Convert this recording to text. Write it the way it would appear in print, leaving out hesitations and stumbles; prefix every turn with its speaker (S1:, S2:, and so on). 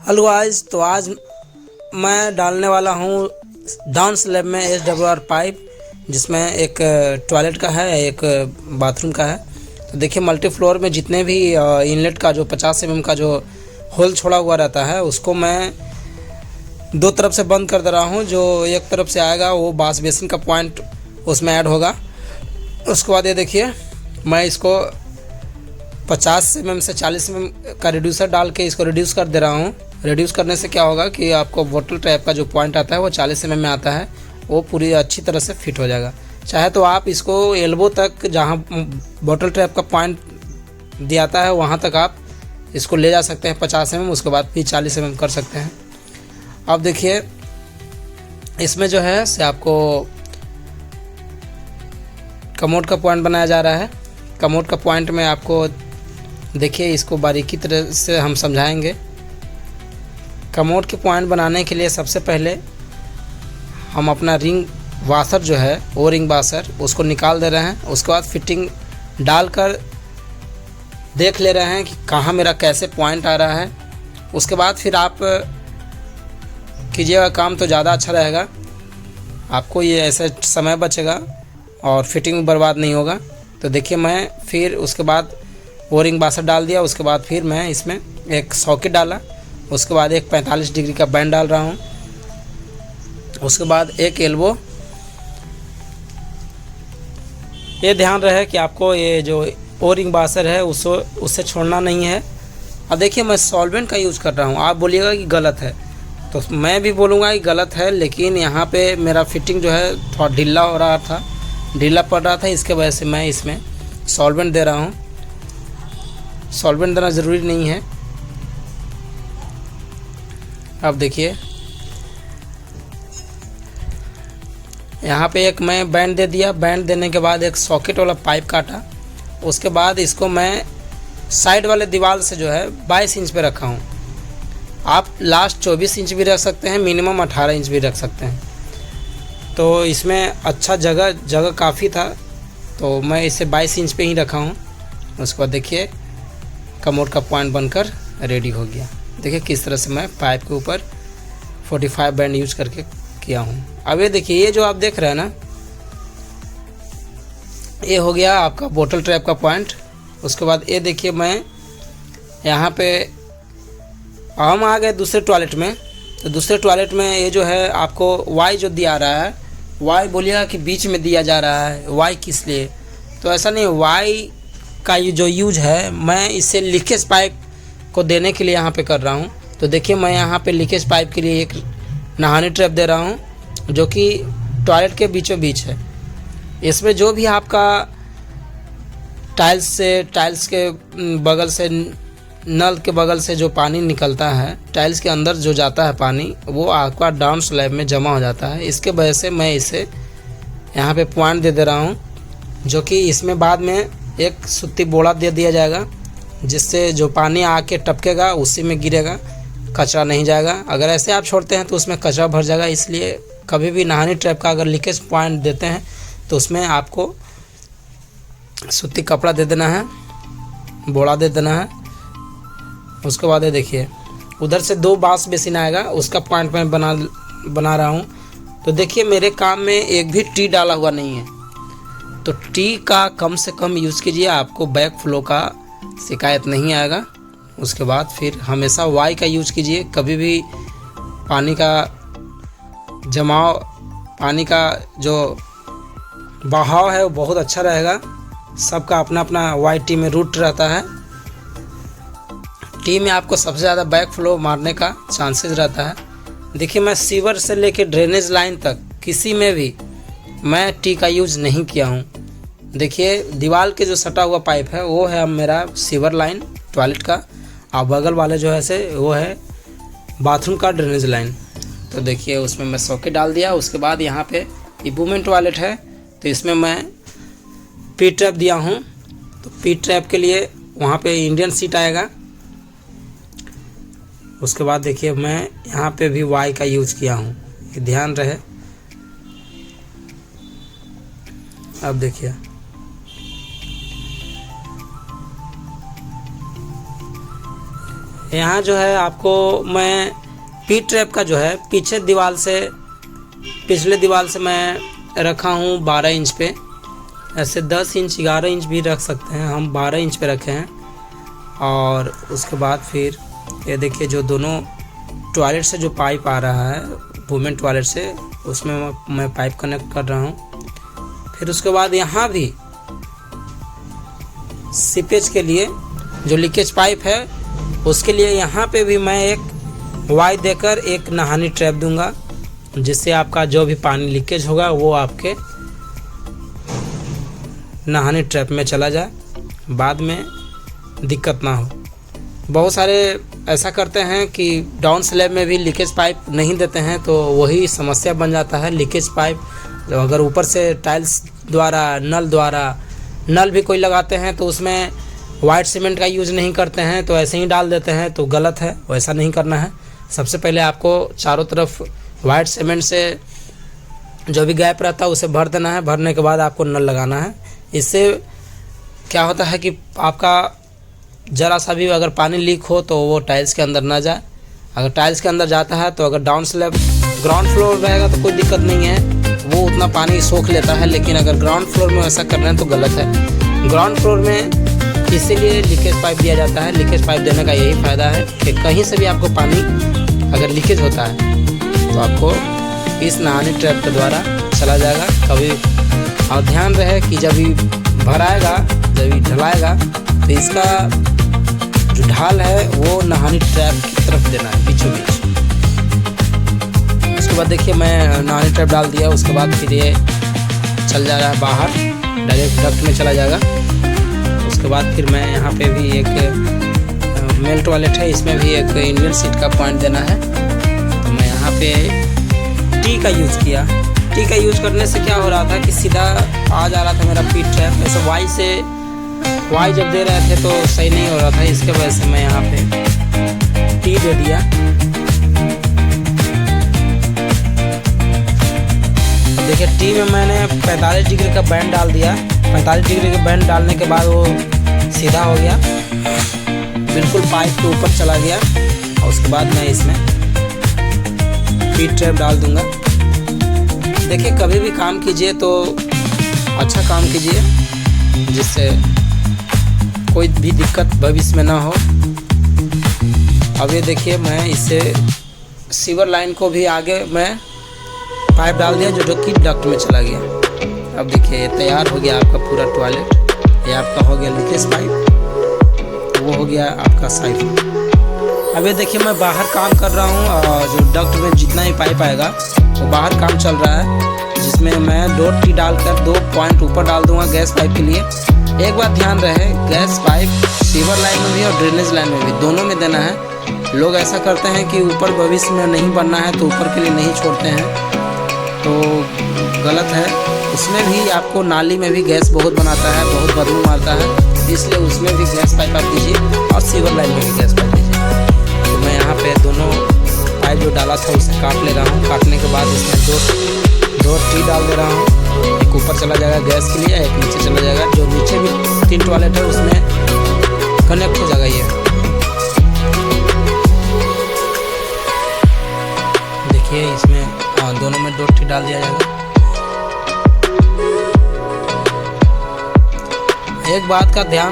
S1: Hello guys, तो आज मैं डालने वाला हूँ डाउन स्लैब में SWR पाइप, जिसमें एक टॉयलेट का है, एक बाथरूम का है। तो देखिए, मल्टी फ्लोर में जितने भी इनलेट का जो 50 mm का जो होल छोड़ा हुआ रहता है, उसको मैं दो तरफ से बंद कर दे रहा हूँ। जो एक तरफ से आएगा वो बास बेसिन का पॉइंट उसमें ऐड होगा। उसके बाद ये देखिए, मैं इसको 50 mm से 40 mm का रिड्यूसर डाल के इसको रिड्यूस कर दे रहा हूँ। रिड्यूस करने से क्या होगा कि आपको बोतल टाइप का जो पॉइंट आता है वो 40 mm में आता है, वो पूरी अच्छी तरह से फिट हो जाएगा। चाहे तो आप इसको एल्बो तक, जहाँ बोतल टाइप का पॉइंट दिया आता है वहाँ तक आप इसको ले जा सकते हैं 50 mm, उसके बाद फिर 40 mm कर सकते हैं। अब देखिए, इसमें जो है से आपको कमोड का पॉइंट बनाया जा रहा है। कमोड का पॉइंट में आपको देखिए, इसको बारीकी तरह से हम समझाएंगे। कमोड के पॉइंट बनाने के लिए सबसे पहले हम अपना रिंग वाशर जो है, वो रिंग वाशर उसको निकाल दे रहे हैं। उसके बाद फिटिंग डालकर देख ले रहे हैं कि कहाँ मेरा कैसे पॉइंट आ रहा है। उसके बाद फिर आप कीजिएगा काम, तो ज़्यादा अच्छा रहेगा। आपको ये ऐसे समय बचेगा और फिटिंग बर्बाद नहीं होगा। तो देखिए, मैं फिर उसके बाद वो रिंग वाशर डाल दिया। उसके बाद फिर मैं इसमें एक सॉकेट डाला। उसके बाद एक 45 डिग्री का बैंड डाल रहा हूँ। उसके बाद एक एल्बो। ये ध्यान रहे कि आपको ये जो ओ रिंग वाशर है उससे छोड़ना नहीं है। अब देखिए, मैं सॉल्वेंट का यूज़ कर रहा हूँ। आप बोलिएगा कि गलत है, तो मैं भी बोलूँगा कि गलत है, लेकिन यहाँ पे मेरा फिटिंग जो है थोड़ा ढीला हो रहा था, ढीला पड़ रहा था। इसके वजह से मैं इसमें सॉल्वेंट दे रहा हूँ। सॉल्वेंट देना ज़रूरी नहीं है। अब देखिए, यहाँ पे एक मैं बैंड दे दिया। बैंड देने के बाद एक सॉकेट वाला पाइप काटा। उसके बाद इसको मैं साइड वाले दीवार से जो है 22 इंच पे रखा हूँ। आप लास्ट 24 इंच भी रख सकते हैं, मिनिमम 18 इंच भी रख सकते हैं। तो इसमें अच्छा जगह काफ़ी था, तो मैं इसे 22 इंच पे ही रखा हूँ। उसके बाद देखिए, कमोड का पॉइंट बनकर रेडी हो गया। देखिए किस तरह से मैं पाइप के ऊपर 45 बैंड यूज करके किया हूँ। अब ये देखिए, ये जो आप देख रहे हैं ना, ये हो गया आपका बोतल ट्रैप का पॉइंट। उसके बाद ये देखिए, मैं यहाँ पे हम आ गए दूसरे टॉयलेट में। तो दूसरे टॉयलेट में ये जो है आपको वाई जो दिया रहा है, वाई बोलिएगा कि बीच में दिया जा रहा है, वाई किस लिए? तो ऐसा नहीं, वाई का ये जो यूज है, मैं इसे लीकेज पाइप को देने के लिए यहाँ पे कर रहा हूँ। तो देखिए, मैं यहाँ पे लीकेज पाइप के लिए एक नहाने ट्रैप दे रहा हूँ, जो कि टॉयलेट के बीचों बीच है। इसमें जो भी आपका टाइल्स के बगल से, नल के बगल से जो पानी निकलता है, टाइल्स के अंदर जो जाता है पानी, वो आपका डाउन स्लैब में जमा हो जाता है। इसके वजह से मैं इसे यहाँ पे पॉइंट दे रहा हूँ, जो कि इसमें बाद में एक सूती बोरा दे दिया जाएगा, जिससे जो पानी आके टपकेगा उसी में गिरेगा, कचरा नहीं जाएगा। अगर ऐसे आप छोड़ते हैं तो उसमें कचरा भर जाएगा। इसलिए कभी भी नहानी ट्रैप का अगर लीकेज पॉइंट देते हैं तो उसमें आपको सूती कपड़ा दे देना है, बोरा दे देना है। उसके बाद ये देखिए, उधर से 2 बास बेसिन आएगा, उसका पॉइंट मैं बना रहा हूँ। तो देखिए, मेरे काम में एक भी टी डाला हुआ नहीं है। तो टी का कम से कम यूज़ कीजिए, आपको बैक फ्लो का शिकायत नहीं आएगा। उसके बाद फिर हमेशा वाई का यूज़ कीजिए। कभी भी पानी का जमाव, पानी का जो बहाव है वो बहुत अच्छा रहेगा। सबका अपना अपना वाई टी में रूट रहता है। टी में आपको सबसे ज़्यादा बैक फ्लो मारने का चांसेस रहता है। देखिए, मैं सीवर से लेके ड्रेनेज लाइन तक किसी में भी मैं टी का यूज़ नहीं किया हूँ। देखिए, दीवार के जो सटा हुआ पाइप है वो है मेरा सीवर लाइन टॉयलेट का, और बगल वाले जो है से वो है बाथरूम का ड्रेनेज लाइन। तो देखिए, उसमें मैं सॉकेट डाल दिया। उसके बाद यहाँ पे ये वुमेन टॉयलेट है, तो इसमें मैं पी ट्रैप दिया हूँ। तो पी ट्रैप के लिए वहाँ पे इंडियन सीट आएगा। उसके बाद देखिए, मैं यहाँ पे भी वाई का यूज़ किया हूँ, ये ध्यान रहे। अब देखिए, यहाँ जो है आपको मैं पी ट्रैप का जो है पिछले दीवार से मैं रखा हूँ 12 इंच पे। ऐसे 10 इंच 11 इंच भी रख सकते हैं, हम 12 इंच पे रखे हैं। और उसके बाद फिर ये देखिए जो दोनों टॉयलेट से जो पाइप आ रहा है वुमेन टॉयलेट से, उसमें मैं पाइप कनेक्ट कर रहा हूँ। फिर उसके बाद यहाँ भी सीपेज के लिए जो लीकेज पाइप है उसके लिए यहाँ पे भी मैं एक वाई देकर एक नहानी ट्रैप दूंगा, जिससे आपका जो भी पानी लीकेज होगा वो आपके नहानी ट्रैप में चला जाए, बाद में दिक्कत ना हो। बहुत सारे ऐसा करते हैं कि डाउन स्लैब में भी लीकेज पाइप नहीं देते हैं, तो वही समस्या बन जाता है। लीकेज पाइप अगर ऊपर से टाइल्स द्वारा नल भी कोई लगाते हैं तो उसमें वाइट सीमेंट का यूज़ नहीं करते हैं, तो ऐसे ही डाल देते हैं, तो गलत है, वैसा नहीं करना है। सबसे पहले आपको चारों तरफ वाइट सीमेंट से जो भी गैप रहता है उसे भर देना है। भरने के बाद आपको नल लगाना है। इससे क्या होता है कि आपका ज़रा सा भी अगर पानी लीक हो तो वो टाइल्स के अंदर ना जाए। अगर टाइल्स के अंदर जाता है तो अगर डाउन स्लैब ग्राउंड फ्लोर रहेगा तो कोई दिक्कत नहीं है, वो उतना पानी सोख लेता है। लेकिन अगर ग्राउंड फ्लोर में ऐसा करना है तो गलत है। ग्राउंड फ्लोर में इसीलिए लीकेज पाइप दिया जाता है। लीकेज पाइप देने का यही फ़ायदा है कि कहीं से भी आपको पानी अगर लीकेज होता है तो आपको इस नहानी ट्रैप के द्वारा चला जाएगा कभी। और ध्यान रहे कि जब भी भराएगा, जब भी ढलाएगा, तो इसका जो ढाल है वो नहानी ट्रैप की तरफ देना है, बीचों बीच। उसके बाद देखिए मैं नहानी ट्रैप डाल दिया। उसके बाद फिर ये चल जा रहा है बाहर, डायरेक्ट डक्ट में चला जाएगा। उसके बाद फिर मैं यहाँ पे भी एक मेल टॉयलेट है, इसमें भी एक इंडियन सीट का पॉइंट देना है। तो मैं यहाँ पे टी का यूज़ किया। टी का यूज़ करने से क्या हो रहा था कि सीधा आ जा रहा था मेरा पी ट्रैप। ऐसे वाई जब दे रहे थे तो सही नहीं हो रहा था, इसके वजह से मैं यहाँ पे टी दे दिया। देखिए टी में मैंने 45 डिग्री का बैंड डाल दिया। 45 डिग्री का बैंड डालने के बाद वो सीधा हो गया, बिल्कुल पाइप के ऊपर चला गया। और उसके बाद मैं इसमें पी ट्रैप डाल दूंगा। देखिए कभी भी काम कीजिए तो अच्छा काम कीजिए, जिससे कोई भी दिक्कत भविष्य में ना हो। अब ये देखिए मैं इससे सीवर लाइन को भी आगे मैं पाइप डाल दिया जो कि डक्ट में चला गया। अब देखिए ये तैयार हो गया आपका पूरा टॉयलेट। ये आपका हो गया लीकेज पाइप, वो हो गया आपका साइफन। अब ये देखिए मैं बाहर काम कर रहा हूँ और जो डक्ट में जितना ही पाइप आएगा वो बाहर काम चल रहा है, जिसमें मैं 2 टी डालकर 2 पॉइंट ऊपर डाल दूंगा गैस पाइप के लिए। एक बात ध्यान रहे, गैस पाइप सीवर लाइन में भी और ड्रेनेज लाइन में भी, दोनों में देना है। लोग ऐसा करते हैं कि ऊपर भविष्य में नहीं बनना है तो ऊपर के लिए नहीं छोड़ते हैं, तो गलत है। उसमें भी आपको नाली में भी गैस बहुत बनाता है, बहुत बदबू मारता है, इसलिए उसमें भी गैस पाइप आप दीजिए और सीवर लाइन में भी गैस पाइप दीजिए। तो मैं यहाँ पे दोनों पाइप जो डाला था उसे काट ले रहा हूँ। काटने के बाद इसमें दो टी डाल दे रहा हूँ। एक ऊपर चला जाएगा गैस के लिए, एक नीचे चला जाएगा। जो नीचे भी 3 टॉयलेट है उसमें कनेक्ट हो जाएगा। ये देखिए इसमें दोनों में 2 टी डाल दिया जाएगा। एक बात का ध्यान